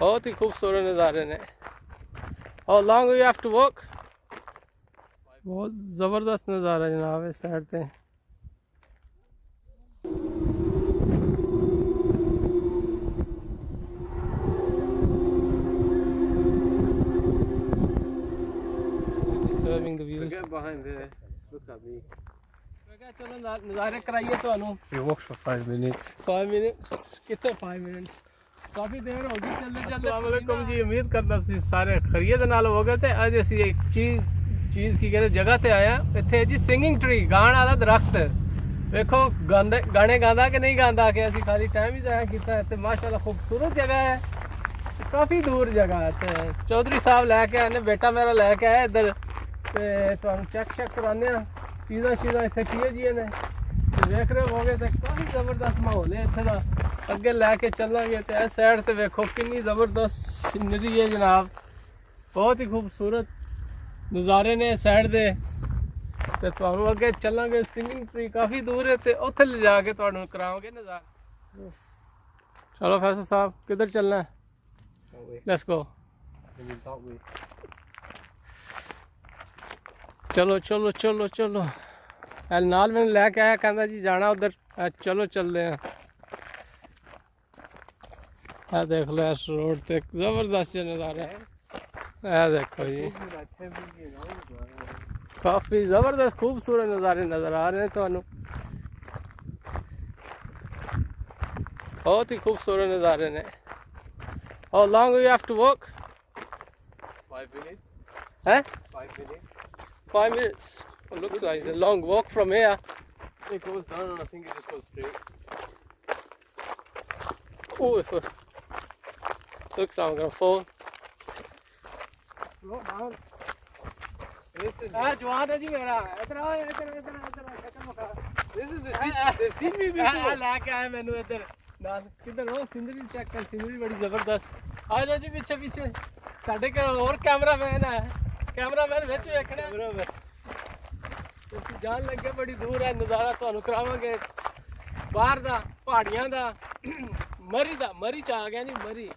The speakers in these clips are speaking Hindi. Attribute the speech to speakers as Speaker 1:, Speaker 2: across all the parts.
Speaker 1: बहुत ही खूबसूरत नज़ारे ने। और long you have to walk. बहुत ज़बरदस्त नज़ारा जनाब इस साइड से। Disturbing the views.
Speaker 2: Get behind there. Look at me.
Speaker 1: चलो नज़ारे कराइए तो अनु।
Speaker 2: We walked for 5 minutes.
Speaker 1: 5 minutes कितने 5 मिनट्स काफ़ी देर हो गई चलते चलते।
Speaker 2: अस्सलाम वालेकुम जी, उम्मीद करदा सी सारे खैरियत नाल हो गए थे। अज असी एक चीज़ की कहते जगह ते आया इत्थे जी सिंगिंग ट्री गाण वाला दरख्त। देखो गाने गांदा कि नहीं गांदा कि असी खाली टाइम ही जाया किया है। माशाल्लाह खूबसूरत जगह है, काफ़ी दूर जगह है। चौधरी साहब लैके आए ने, बेटा मेरा लैके आया इधर तो चेक कराने चीज़ा इतने किए जी ने देख रहे हो गए। तो काफ़ी ज़बरदस्त माहौल है इत्थे दा। अगे लैके चलांगे तो इस साइड से देखो कितनी ज़बरदस्त सीनरी है जनाब। बहुत ही खूबसूरत नज़ारे ने साइड दे। तो तुहानू अगे चलांगे, सिंगिंग ट्री काफ़ी दूर है तो उत्थे ले जाके तुहानू करावांगे नज़ारा। चलो फैसल साहब किधर चलना है? Let's go. चलो चलो चलो चलो। नाल मैंने लैके आया, कहता जी जाना उधर। चलो चलते हैं। देख लो इस रोड से जबरदस्त नज़ारा है। देखो जी काफ़ी ज़बरदस्त खूबसूरत नज़ारे नज़र आ रहे हैं तो बहुत ही खूबसूरत नज़ारे ने। How long you have to walk?
Speaker 3: 5 minutes.
Speaker 1: Huh?
Speaker 3: 5 minutes.
Speaker 1: 5 minutes. It looks like it's a long walk from here.
Speaker 3: It goes down and I think it just goes straight.
Speaker 1: Oh, looks like I'm gonna fall.
Speaker 3: This is
Speaker 1: जवान है जी मेरा। इधर आओ, इधर इधर इधर शक्ल मखा।
Speaker 3: they've seen me before.
Speaker 1: लेके आए मैनू इधर नाल। किधर हो? सिंदरी चेक कर, सिंदरी बड़ी जबरदस्त। आ जाओ जी पीछे पीछे। साडे घर और कैमरामैन है, कैमरामैन विच वेखना। तुसीं जान लगे बड़ी दूर है। नज़ारा तुहानू करावांगे बाहर दा, पहाड़ियां दा, मरी दा। मरी च आ गया जी, मरी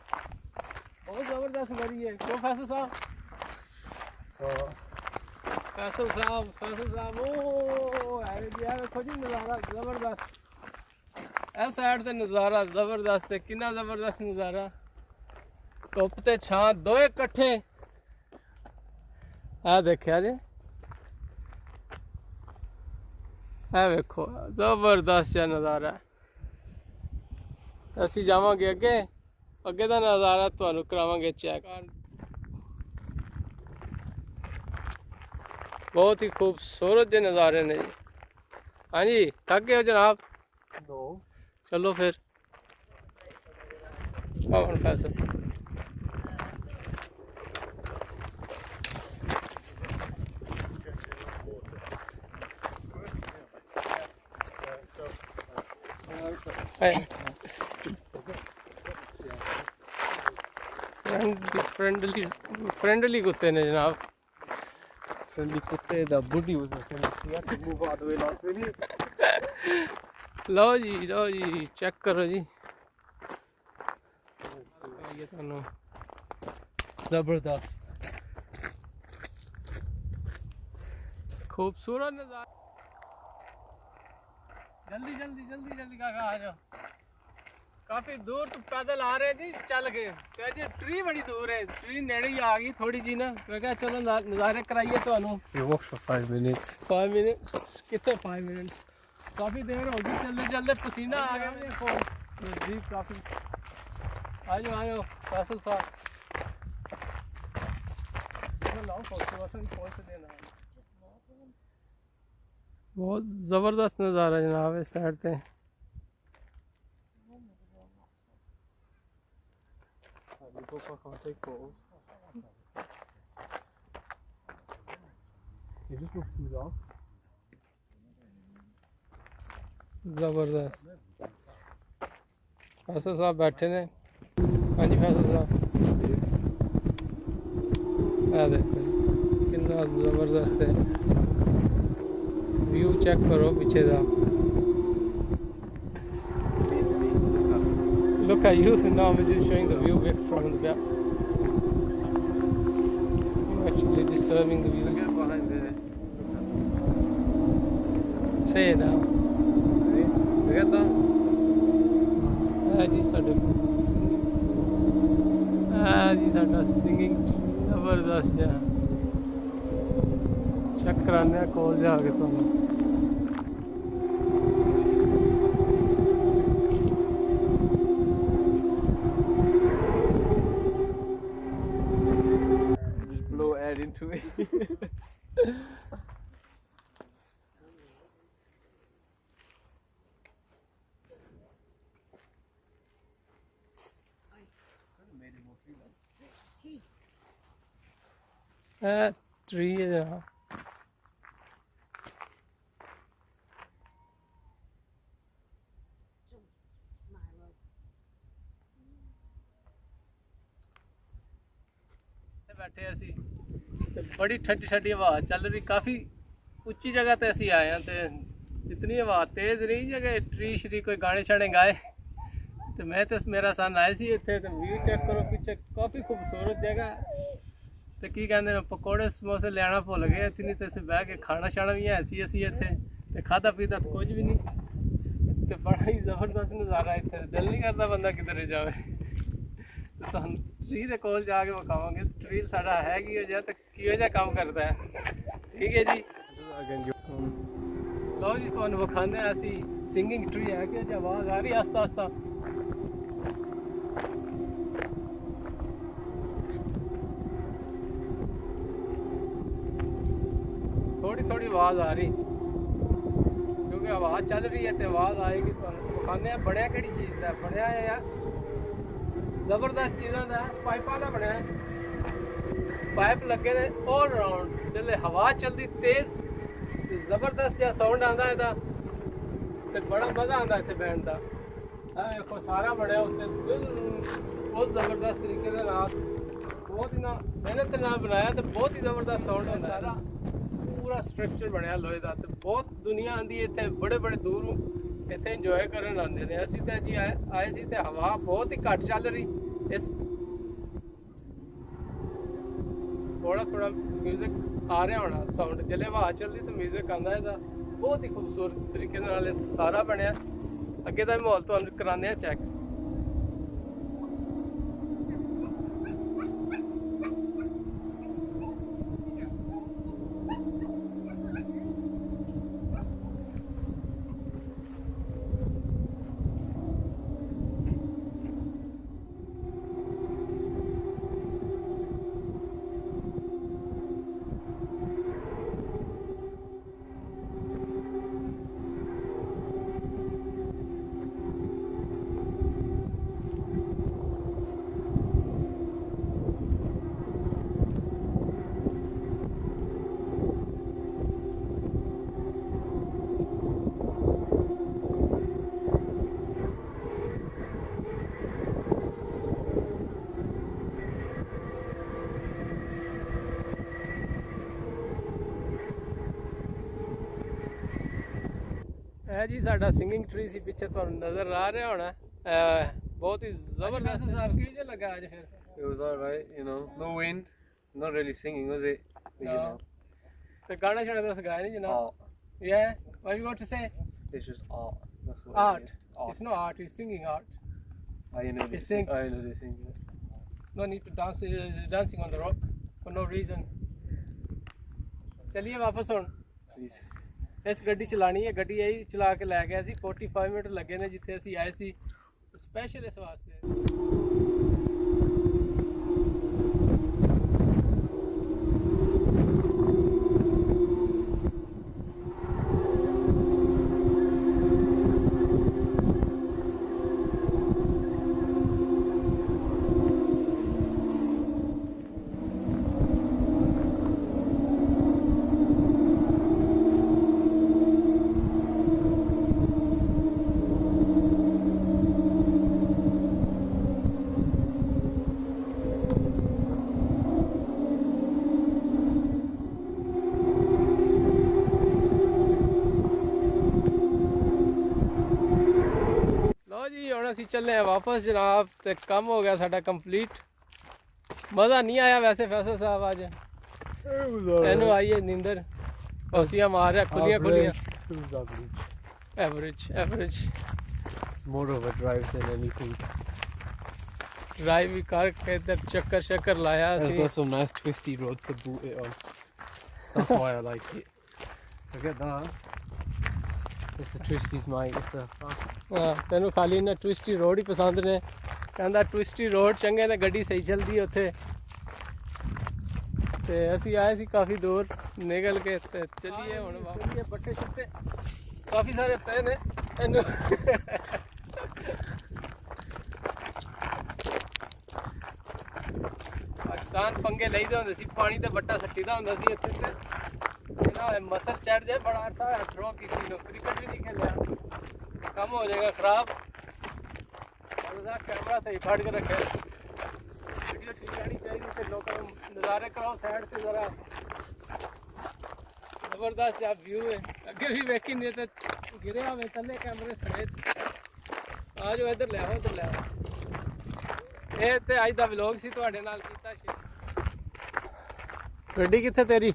Speaker 1: बहुत जबरदस्त मरी है। क्यों फैसल साहब? फैसल साहब ओ है जी, देखो जी नज़ारा जबरदस्त। इस साइड से नज़ारा जबरदस्त है। कितना जबरदस्त नज़ारा, धुप ते छां दोए कट्ठे। आ देखिया जी, है वेखो जबरदस्त जा नज़ारा है। असी जावांगे अगे, अगे दा नज़ारा तुहानू करावांगे चेक। बहुत ही खूबसूरत जे नज़ारे ने जी। हाँ जी, थक गए हो जनाब?
Speaker 3: No.
Speaker 1: चलो फिर कौन फैसल। फ्रेंडली कुत्ते ने जनाब।
Speaker 3: Friendly kutte, the buddy was a friend. We had to move all the way last minute.
Speaker 1: लो जी चेक करो जी। ये तुहानू
Speaker 3: Zabardast.
Speaker 1: खूबसूरत नज़ारा। जल्दी काका आ जाओ। काफ़ी दूर तो पैदल आ रहे जी चल के। क्या जी ट्री बड़ी दूर है, ट्री नेड़े ही आ गई थोड़ी जी ना। मैं कहा चलो नज़ारे कराइए तो अनु।
Speaker 2: We walked for 5 minutes.
Speaker 1: 5 minutes कितने 5 मिनट्स काफ़ी देर हो गई चलते चलते। पसीना आ गया मुझे जी काफ़ी। आ जाओ फैसल साहब। बहुत ज़बरदस्त नज़ारा जनाब इस साइड से।
Speaker 3: Go back and take photos. You just look too long.
Speaker 1: ज़बरदस्त। फैसल साहब बैठे ने। हाँ जी फैसल साहब, देखो कितना ज़बरदस्त है व्यू। चेक करो पीछे का। Look at you. Now I'm just showing the view back from the back. I'm actually disturbing the views.
Speaker 3: Get behind there.
Speaker 1: Say it now.
Speaker 3: Look at that.
Speaker 1: ਜੀ ਸਾਡੇ ਜੀ ਸਾਡਾ ਸਿੰਗਿੰਗ ਜ਼ਬਰਦਸਤ ਜਿਹਾ ਚੈੱਕ ਕਰਾਉਂਦੇ ਆ ਕੋਲ ਜਾ ਕੇ ਤੁਹਾਨੂੰ
Speaker 3: Just blow air into it.
Speaker 1: Tree है जहाँ बैठे असी ते बड़ी ठंडी ठंडी हवा चल रही काफ़ी उच्ची जगह ते असी आए हैं ते इतनी हवा तेज़ रही जगह ट्री श्री कोई गाने शाने गाए तो मैं तो मेरा सन आए सी इतने तो व्यू चेक करो पीछे काफ़ी खूबसूरत जगह तो की कहते पकौड़े समोसे लिया भुल गए इतनी तो बह के खाना शाना भी है सी असी इतने तो खादा पीता तो कुछ भी नहीं तो बड़ा ही जबरदस्त नज़ारा इतने दिल नहीं करता बंदा किधर जाए तो तुम ट्री के कोल जाके विखावांगे ट्री साड़ा है कि हो तो किहो जिहा काम करता है ठीक है जी लो जी तुहानू विखाने असी सिंगिंग ट्री है कि आवाज़ आ रही आस्ता आस्ता थोड़ी थोड़ी आवाज़ आ रही क्योंकि आवाज़ चल रही है तो आवाज़ आएगी तुहानू विखाने बनया किहड़ी चीज़ का बनया है यार जबरदस्त चीज़ों का पाइपों का बनया पाइप लगे ने ऑल राउंड जिसले हवा चलती तेज़ तो जबरदस्त जहा साउंड आता है तो बड़ा मज़ा आता इतने बैठने का देखो सारा बनया उत्ते बहुत जबरदस्त तरीके के नाल बहुत ही ना मेहनत नाल बनाया तो बहुत ही जबरदस्त साउंड है सारा पूरा स्ट्रक्चर बनया लोहे का तो बहुत दुनिया आती है इतने बड़े बड़े दूरों इतने इंजॉय करन आते हैं असी तो जी आए सी तो हवा बहुत ही घट चल रही इस थोड़ा थोड़ा म्यूजिक आ रहा होना साउंड जिले हवा चलती तो म्यूजिक आता है बहुत ही खूबसूरत तरीके सारा बनया अगे का माहौल तो कराने चैक है जी साडा सिंगिंग ट्री सी पीछे तुहानू नज़र आ रहा होना बहुत ही जबरदस्त साहब किवें लगा आज फिर
Speaker 3: It was alright, you know. No wind. Not really singing, was it? But, you know.
Speaker 1: तो गाना शाना तो गाया नहीं जनाब
Speaker 3: Art.
Speaker 1: yeah what you want to say
Speaker 3: It's just art. That's what
Speaker 1: art
Speaker 3: it is. Art.
Speaker 1: it's not art it's singing art
Speaker 3: I know they
Speaker 1: It
Speaker 3: sing.
Speaker 1: sings.
Speaker 3: I know they sing.
Speaker 1: no need to dance dancing on the rock for no reason चलिए वापस हुण
Speaker 3: Please.
Speaker 1: इस गड्डी चलानी है गड्डी यही चला के लै गया सी 45 मिनट लगे ने जिथे असी आए सी स्पेशल इस वास्ते
Speaker 2: ਅਸੀਂ ਚੱਲੇ ਆ ਵਾਪਸ ਜਨਾਬ ਤੇ ਕੰਮ ਹੋ ਗਿਆ ਸਾਡਾ ਕੰਪਲੀਟ ਮਜ਼ਾ ਨਹੀਂ ਆਇਆ ਵੈਸੇ ਫੈਸਲ ਸਾਹਿਬ ਅੱਜ ਇਹਨੂੰ ਆਈਏ ਨੀਂਦਰ ਪਸੀਆਂ ਮਾਰ ਰਿਹਾ ਖੁੱਲੀਆਂ average
Speaker 3: It's more of a drive than anything.
Speaker 2: Drive ਵੀ ਕਰਕੇ ਤੇ ਚੱਕਰ ਲਾਇਆ
Speaker 3: It's
Speaker 2: ਅਸੀਂ
Speaker 3: got some nice twisty roads to boot it on. That's why I like it. Forget that. It's the twisties, mate. It's the
Speaker 2: ਹਾਂ ਤੈਨੂੰ ਖਾਲੀ ਨਾ ਟਵਿਸਟੀ ਰੋਡ ਹੀ ਪਸੰਦ ਨੇ ਕਹਿੰਦਾ ਟਵਿਸਟੀ ਰੋਡ ਚੰਗੇ ਨੇ ਗੱਡੀ ਸਹੀ ਚੱਲਦੀ ਉੱਥੇ ਤੇ ਅਸੀਂ ਆਏ ਸੀ ਕਾਫੀ ਦੂਰ ਨਿਕਲ ਕੇ ਤੇ ਚੱਲੀਏ ਹੁਣ ਵਾਪਸ ਬੱਟੇ ਛੱਤੇ ਕਾਫੀ ਸਾਰੇ ਪਏ ਨੇ ਇਹਨੂੰ ਪਾਕਿਸਤਾਨ ਪੰਗੇ ਲਈਦੇ ਹੁੰਦੇ ਸੀ ਪਾਣੀ ਤੇ ਬੱਟਾ ਸੱਟੀਦਾ ਹੁੰਦਾ ਸੀ ਇੱਥੇ ਤੇ ਇਹਨਾਂ ਮਸਲ ਚੜ ਜਾਏ ਬੜਾ ਥਰੋ ਕਿਸੇ ਨੂੰ ਕ੍ਰਿਕਟ ਵੀ ਨਹੀਂ ਖੇਲਿਆ ਕੰਮ ਹੋ ਜਾਏਗਾ ਖਰਾਬ ਉਹਦਾ ਕੈਮਰਾ ਸਹੀ ਫੜ ਕੇ ਰੱਖਿਆ ਵੀਡੀਓ ਠੀਕ ਆਣੀ ਚਾਹੀਦੀ ਤੇ ਲੋਕਾਂ ਨੂੰ ਨਜ਼ਾਰੇ ਕਰਾਓ ਸਾਈਡ ਤੇ ਜ਼ਰਾ ਜ਼ਬਰਦਸਤ ਜਿਹਾ ਵਿਊ ਹੈ ਅੱਗੇ ਵੀ ਵੇਖੀ ਨਹੀਂ ਤੇ ਗਿਰਿਆ ਹੋਵੇ ਥੱਲੇ ਕੈਮਰੇ ਸਮੇਤ ਆ ਜਾਓ ਇੱਧਰ ਲੈ ਆਓ ਇਹ ਤੇ ਅੱਜ ਦਾ ਵਲੌਗ ਸੀ ਤੁਹਾਡੇ ਨਾਲ ਕੀਤਾ ਸੀ ਗੱਡੀ ਕਿੱਥੇ ਤੇਰੀ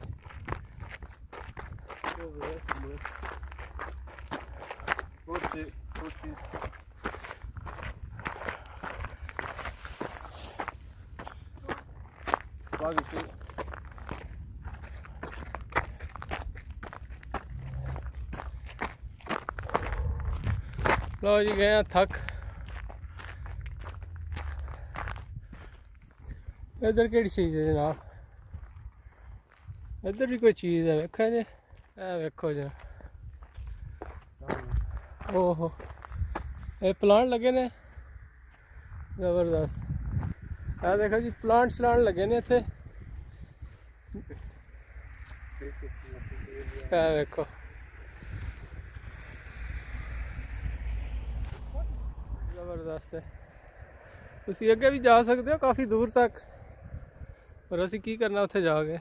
Speaker 2: लो जी गए हैं थक इधर केड़ी चीज़ है जनाब इधर भी कोई चीज़ है वेखो जी वेखो जी ओहो ये प्लांट लगे ने जबरदस्त देखो जी प्लांट श्लांट लगे ने इत्थे वेखो ਜ਼ਬਰਦਸਤ ਹੈ ਤੁਸੀਂ ਅੱਗੇ ਵੀ ਜਾ ਸਕਦੇ ਹੋ ਕਾਫੀ ਦੂਰ ਤੱਕ ਪਰ ਅਸੀਂ ਕੀ ਕਰਨਾ ਉੱਥੇ ਜਾ ਕੇ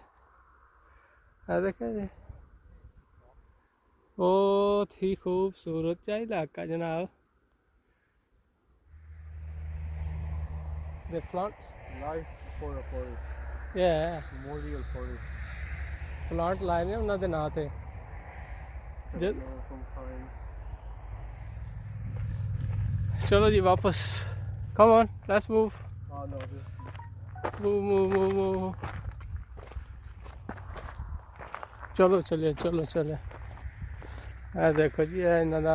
Speaker 2: ਆ ਦੇਖਿਆ ਜੀ बहुत ही खूबसूरत सा इलाका जनाब the plant
Speaker 3: life for a forest.
Speaker 2: yeah
Speaker 3: Memorial forest.
Speaker 2: plant ਲਾਏ ਨੇ ਉਹਨਾਂ ਦੇ ਨਾਂ ਤੇ
Speaker 3: Sometimes.
Speaker 2: चलो जी वापस come on let's move
Speaker 3: Oh no,
Speaker 2: move चलो चलिए ਇਹ ਦੇਖੋ ਜੀ ਇਹ ਇਹਨਾਂ ਦਾ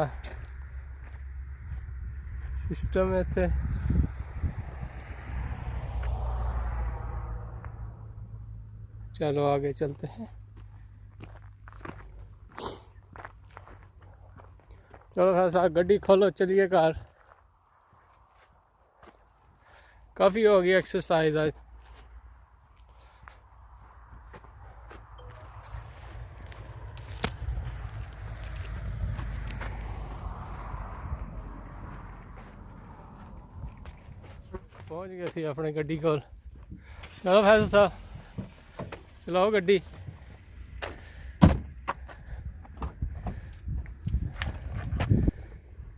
Speaker 2: ਸਿਸਟਮ ਹੈ ਇੱਥੇ चलो आगे चलते हैं चलो ऐसा गड्डी खोलो चलिए कार काफ़ी हो गई एक्सरसाइज आज पहुँच गए सी अपने गड्डी कोल चलो फैसल साहब चलाओ गड्डी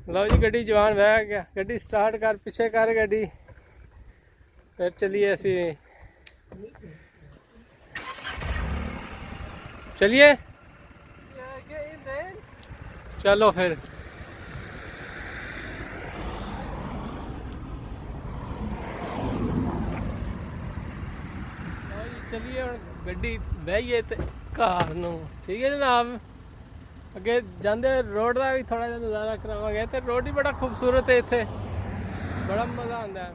Speaker 2: लो जी गड्डी जवान बह गया गड्डी स्टार्ट कर पीछे कर गड्डी फिर चलिए असी चलिए चलो फिर चलिए हम गड्डी बहिए घर नूं ठीक है जनाब अगे जाते रोड का भी थोड़ा जिहा नज़ारा करावांगे तो रोड ही बड़ा खूबसूरत है इत्थे बड़ा मज़ा आंदा है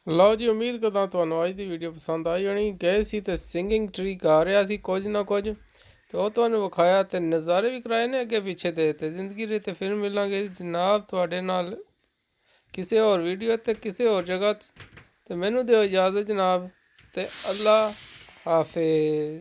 Speaker 2: लो जी उम्मीद करदा तुहानूं अज दी वीडियो पसंद आई होनी गए सी ते सिंगिंग ट्री गा रहा सी कुछ ना कुछ तो वो तुहानूं विखाया ते नज़ारे भी कराए ने अगे पिछे ते जिंदगी दे ते फिर मिलांगे जनाब तुहाडे नाल किसी होर वीडियो ते किसी होर जगह ते मैनूं दिओ इजाज़त जनाब ते अल्लाह हाफिज़।